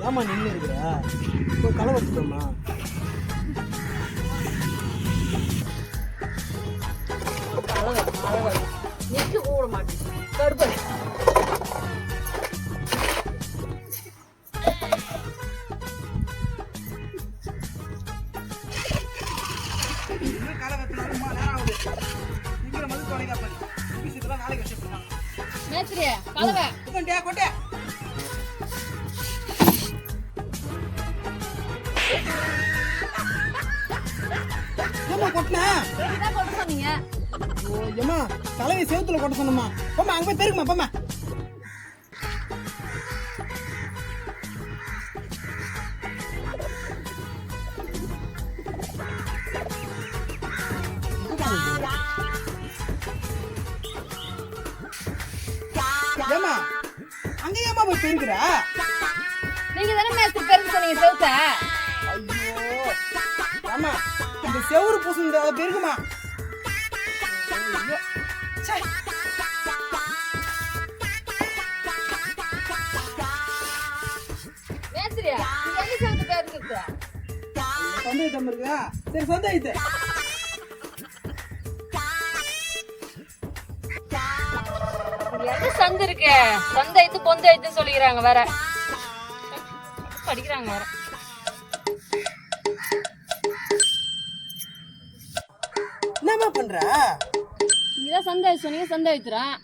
ஏமா நின்று இருக்கிற போய் களை வச்சுக்கோமா. நிக்க கூட மாட்டேன் கடுப்பு. மேத்ரியா கலவை கொண்டே கொண்டே ஏமா கொட்டின இதான் கொட்ட சொன்னீங்க. ஓ ஏமா தலையை செவுத்துல கொட்ட சொன்னமா. போமா அங்க போய் பெருக்குமா போமா. ஏமா அங்க ஏமா போய் பெருக்குற? நீங்க தானே மேஸ்திரி பெருக்கு சொன்னீங்க செவுத்த. ஐயோ ஏமா இந்த செவுறு பூசுங்க பெருக்குமா. மேஸ்திரியா எங்க செவுத்த பெருக்கு? சந்தேகம் இருக்குதா? சரி சந்தேகத்தை எங்க சந்து இருக்கு? சந்தைத்து பொந்தைத்துன்னு சொல்லிக்கிறாங்க வேற. படிக்கிறாங்க வேற. என்னமா பண்ற? நீங்கதான் சந்தை சொன்னீங்க சந்தை வைத்துறேன்.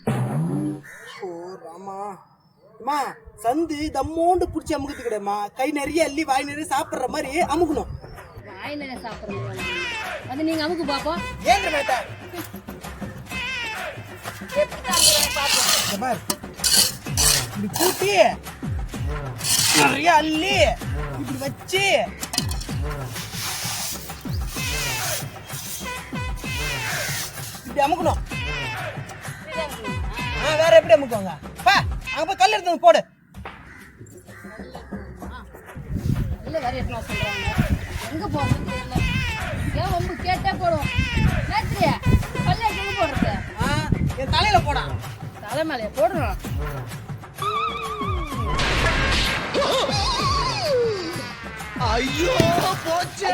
ஓ ராமா அம்மா சந்து தம்மோண்டு புடிச்சு அமுக்குது கிடையாமா. கை நிறைய அள்ளி வாய் நிறைய சாப்பிடுற மாதிரி அமுக்கணும். வாய் நிறைய சாப்பிடுறேன் அது நீங்க அமுக்கு பாப்போம். ஏங்க மேட்டா இப்படி கூட்டி நிறைய அள்ளி இப்படி வச்சு இப்படி அமுக்கணும். வேற எப்படி அமுக்குவாங்க? பா அங்க போய் கல் எடுத்து போடு. இல்ல வேற என்ன சொல்றாங்க? எங்க போறதுன்னு தெரியல. ஏன் ரொம்ப கேட்டே போடுவோம். மேத்ரியா கல்ல எங்க போடுறது? என் தலையில போடா. தலை மேலே போடுறோம். ஐயோ போச்சு.